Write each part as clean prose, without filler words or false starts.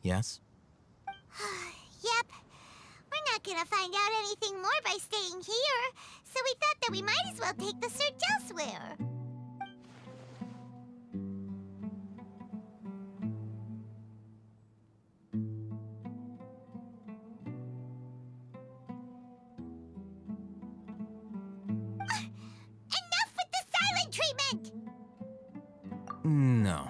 yes? Yep. We're not gonna find out anything more by staying here, so we thought that we might as well take the search elsewhere. Enough with the silent treatment! No.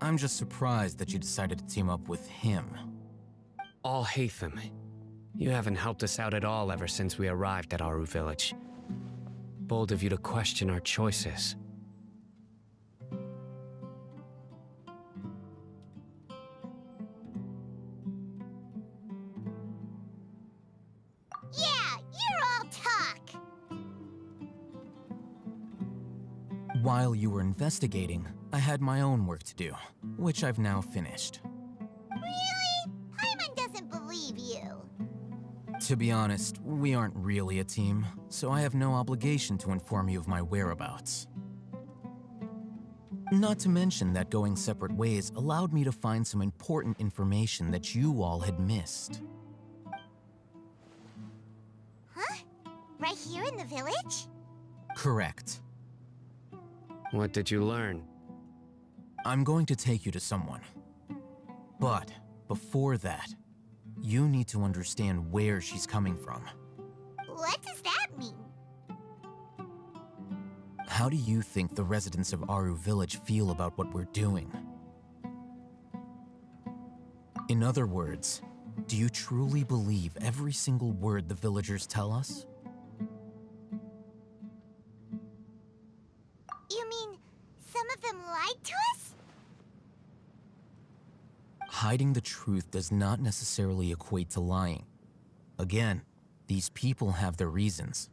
I'm just surprised that you decided to team up with him. All Hatham. You haven't helped us out at all ever since we arrived at Aru Village. Bold of you to question our choices. Yeah, you're all talk! While you were investigating, I had my own work to do, which I've now finished. Really? Paimon doesn't believe you. To be honest, we aren't really a team, so I have no obligation to inform you of my whereabouts. Not to mention that going separate ways allowed me to find some important information that you all had missed. Huh? Right here in the village? Correct. What did you learn? I'm going to take you to someone. But before that, you need to understand where she's coming from. What does that mean? How do you think the residents of Aru Village feel about what we're doing? In other words, do you truly believe every single word the villagers tell us? You mean some of them lied to us? Hiding the truth does not necessarily equate to lying. Again, these people have their reasons.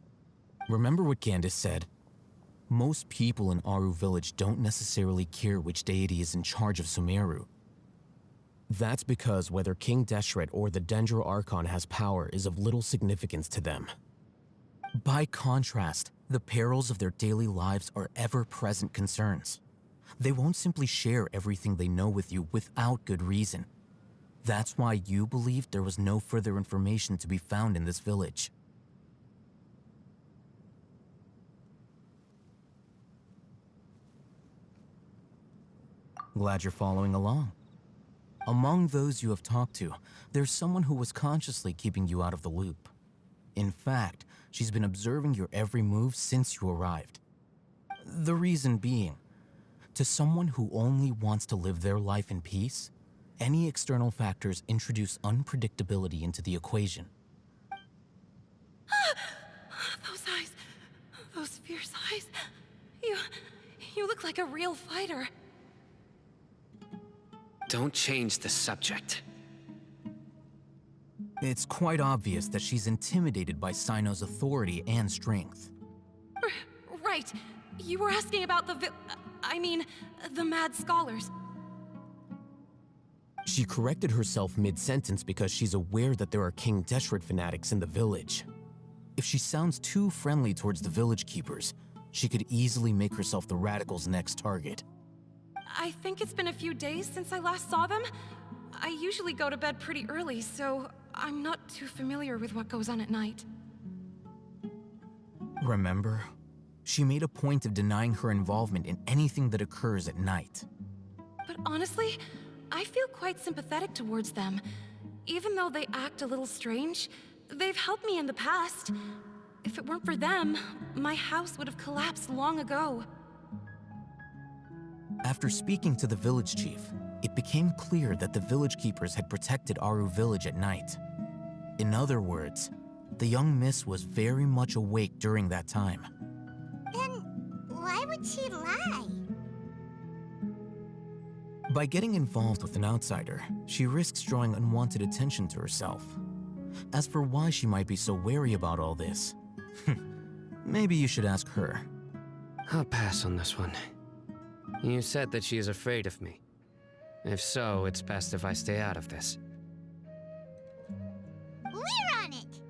Remember what Candace said? Most people in Aru Village don't necessarily care which deity is in charge of Sumeru. That's because whether King Deshret or the Dendro Archon has power is of little significance to them. By contrast, the perils of their daily lives are ever-present concerns. They won't simply share everything they know with you without good reason. That's why you believed there was no further information to be found in this village. Glad you're following along. Among those you have talked to, there's someone who was consciously keeping you out of the loop. In fact, she's been observing your every move since you arrived. The reason being, to someone who only wants to live their life in peace, any external factors introduce unpredictability into the equation. Those eyes, those fierce eyes. You look like a real fighter. Don't change the subject. It's quite obvious that she's intimidated by Sino's authority and strength. Right. You were asking about the the mad scholars. She corrected herself mid-sentence because she's aware that there are King Deshret fanatics in the village. If she sounds too friendly towards the village keepers, she could easily make herself the radicals' next target. I think it's been a few days since I last saw them. I usually go to bed pretty early, so I'm not too familiar with what goes on at night. Remember? She made a point of denying her involvement in anything that occurs at night. But honestly, I feel quite sympathetic towards them. Even though they act a little strange, they've helped me in the past. If it weren't for them, my house would have collapsed long ago. After speaking to the village chief, it became clear that the village keepers had protected Aru Village at night. In other words, the young miss was very much awake during that time. Then why would she lie? By getting involved with an outsider, she risks drawing unwanted attention to herself. As for why she might be so wary about all this, maybe you should ask her. I'll pass on this one. You said that she is afraid of me. If so, it's best if I stay out of this. We're on it!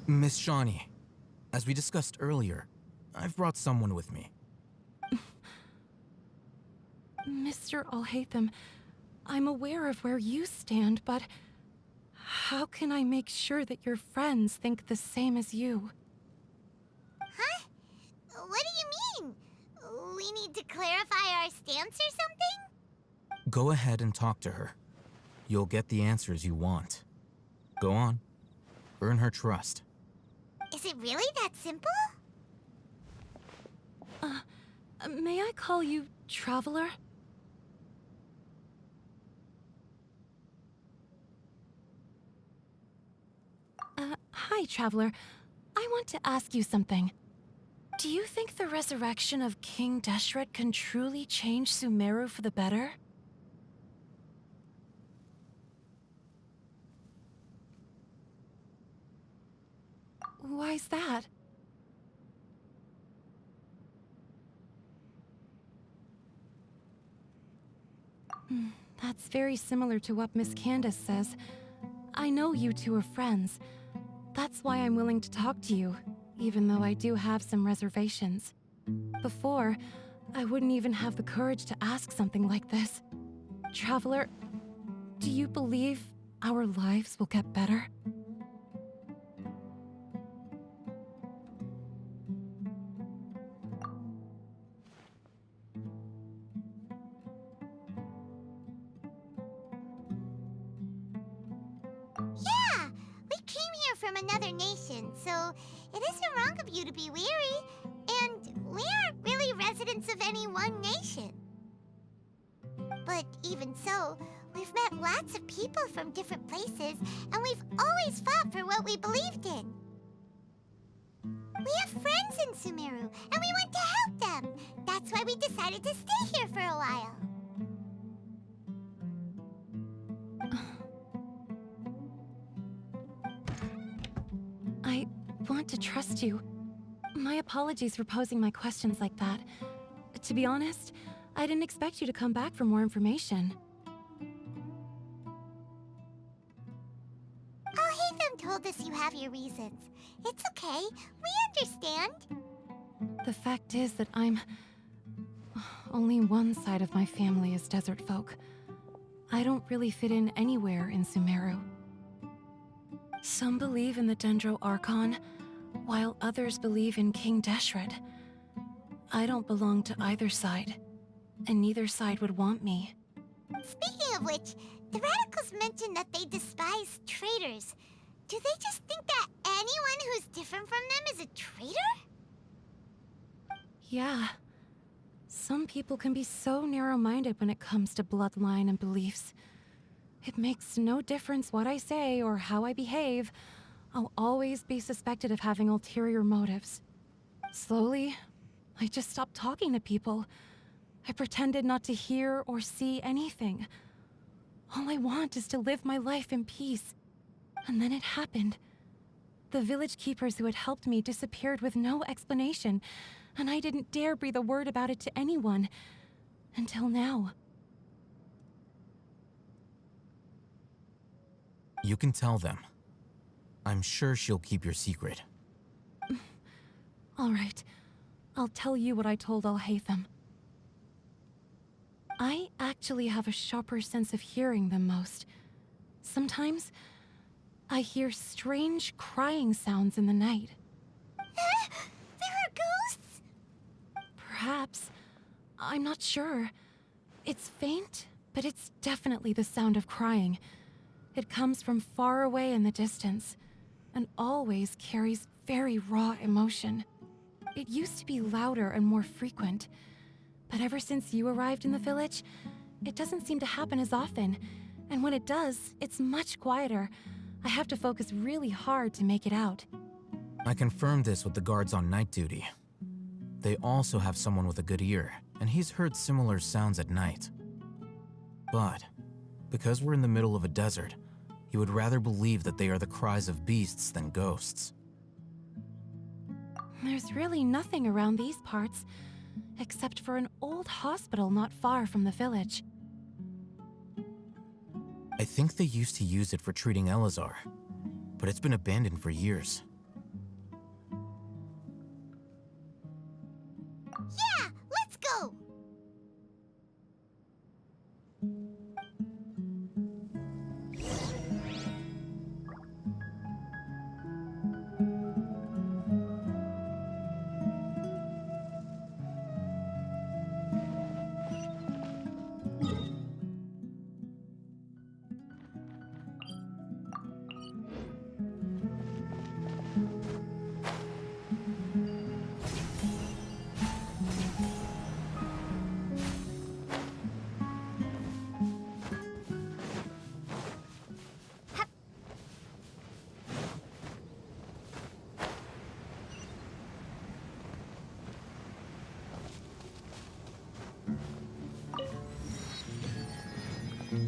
Miss Shawnee, as we discussed earlier, I've brought someone with me. Mr. Alhaitham, I'm aware of where you stand, but how can I make sure that your friends think the same as you? Huh? What do you mean? We need to clarify our stance or something? Go ahead and talk to her. You'll get the answers you want. Go on. Earn her trust. Is it really that simple? May I call you Traveler? Hi, Traveler. I want to ask you something. Do you think the resurrection of King Deshret can truly change Sumeru for the better? Why's that? That's very similar to what Miss Candace says. I know you two are friends. That's why I'm willing to talk to you, even though I do have some reservations. Before, I wouldn't even have the courage to ask something like this. Traveler, do you believe our lives will get better? Yeah, we came here from another nation, so it isn't wrong of you to be weary. And we aren't really residents of any one nation. But even so, we've met lots of people from different places, and we've always fought for what we believed in. We have friends in Sumeru, and we want to help them. That's why we decided to stay here for a while. I want to trust you. My apologies for posing my questions like that. To be honest, I didn't expect you to come back for more information. Alhaitham told us you have your reasons. It's okay. We understand. The fact is that only one side of my family is desert folk. I don't really fit in anywhere in Sumeru. Some believe in the Dendro Archon, while others believe in King Deshret. I don't belong to either side, and neither side would want me. Speaking of which, the radicals mentioned that they despise traitors. Do they just think that anyone who's different from them is a traitor? Yeah. Some people can be so narrow-minded when it comes to bloodline and beliefs. It makes no difference what I say or how I behave. I'll always be suspected of having ulterior motives. Slowly, I just stopped talking to people. I pretended not to hear or see anything. All I want is to live my life in peace. And then it happened. The village keepers who had helped me disappeared with no explanation, and I didn't dare breathe a word about it to anyone. Until now. You can tell them. I'm sure she'll keep your secret. All right. I'll tell you what I told Alhaitham. I actually have a sharper sense of hearing than most. Sometimes, I hear strange crying sounds in the night. There are ghosts? Perhaps. I'm not sure. It's faint, but it's definitely the sound of crying. It comes from far away in the distance, and always carries very raw emotion. It used to be louder and more frequent, but ever since you arrived in the village, it doesn't seem to happen as often, and when it does, it's much quieter. I have to focus really hard to make it out. I confirmed this with the guards on night duty. They also have someone with a good ear, and he's heard similar sounds at night. But, because we're in the middle of a desert, he would rather believe that they are the cries of beasts than ghosts. There's really nothing around these parts, except for an old hospital not far from the village. I think they used to use it for treating Elazar, but it's been abandoned for years. Oh,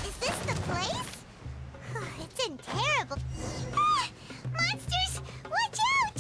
is this the place? It's in terrible. Ah! Monsters! Watch out!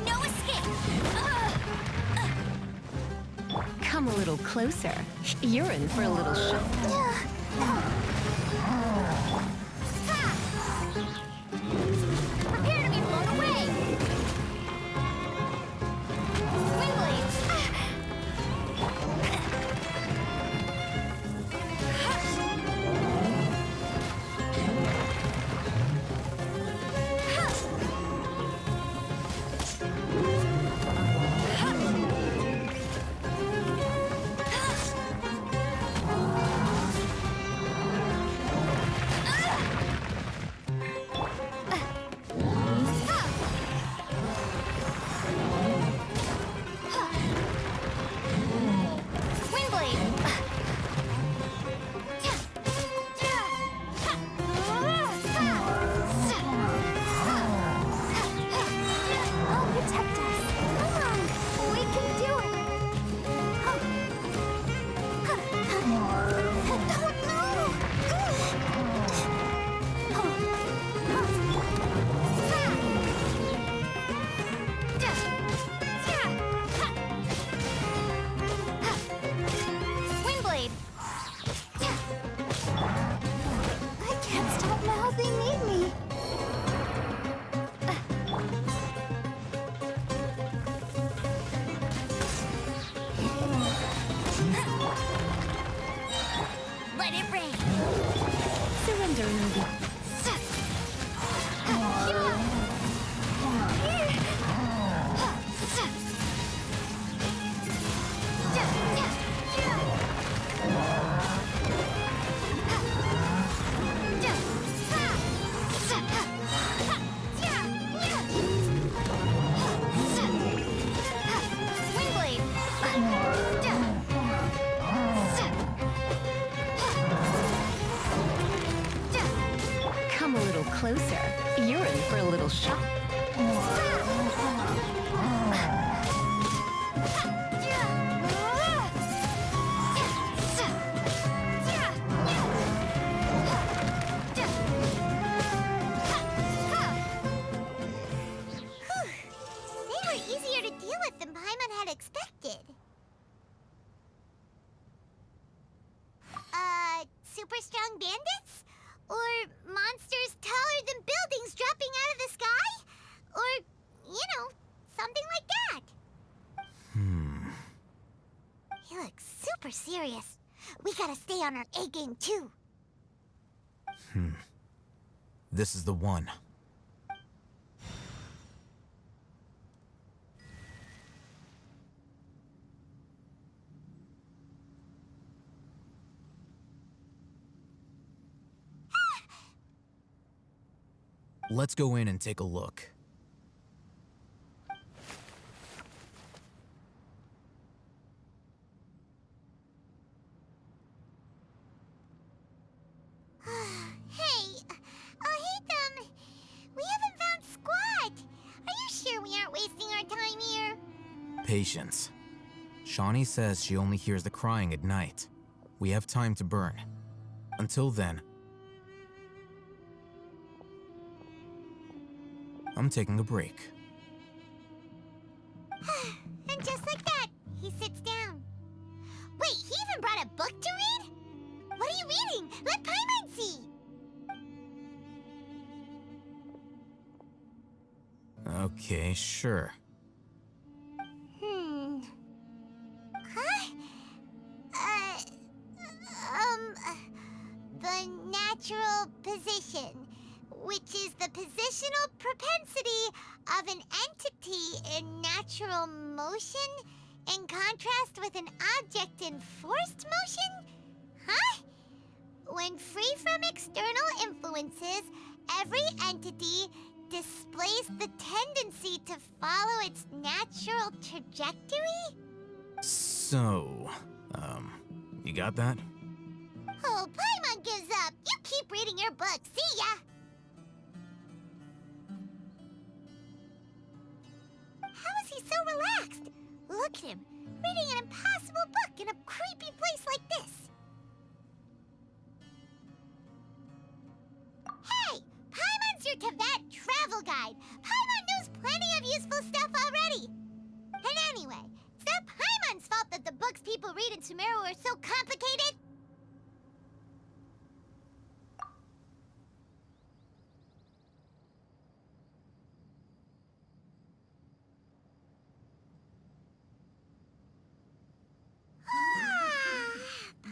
No escape! Come a little closer. You're in for a little shock. Prepare to be blown away! Windblades! closer, you're in for a little shock. They were easier to deal with than Paimon had expected. Super strong bandits? Or monsters taller than buildings dropping out of the sky? Or, something like that. He looks super serious. We gotta stay on our A game too. This is the one. Let's go in and take a look. Hey, patience. Shawnee says she only hears the crying at night. We have time to burn. Until then, I'm taking a break. And just like that, he sits down. Wait, he even brought a book to read? What are you reading? Let Paimon see! Okay, sure. Huh? The natural position, which is the positional propensity of an entity in natural motion in contrast with an object in forced motion? Huh? When free from external influences, every entity displays the tendency to follow its natural trajectory? So, you got that? Oh, Paimon gives up. You keep reading your book. See ya! How is he so relaxed? Look at him, reading an impossible book in a creepy place like this. Hey! Paimon's your Teyvat travel guide. Paimon knows plenty of useful stuff already. And anyway, it's not Paimon's fault that the books people read in Sumeru are so complicated.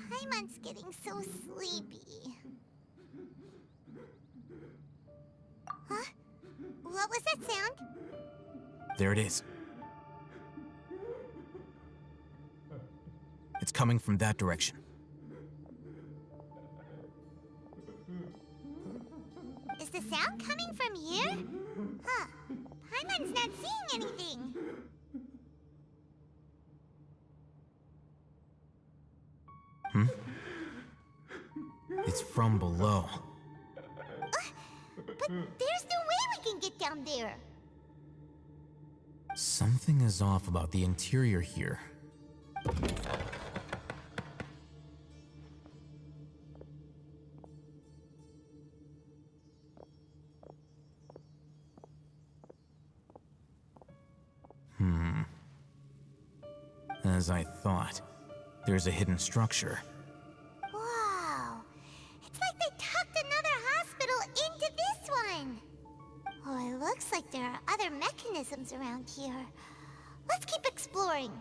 Paimon's getting so sleepy. Huh? What was that sound? There it is. It's coming from that direction. Is the sound coming from here? Huh. Paimon's not seeing anything. It's from below. But there's no way we can get down there. Something is off about the interior here. As I thought, there's a hidden structure. Wow. It's like they tucked another hospital into this one. Oh, it looks like there are other mechanisms around here. Let's keep exploring.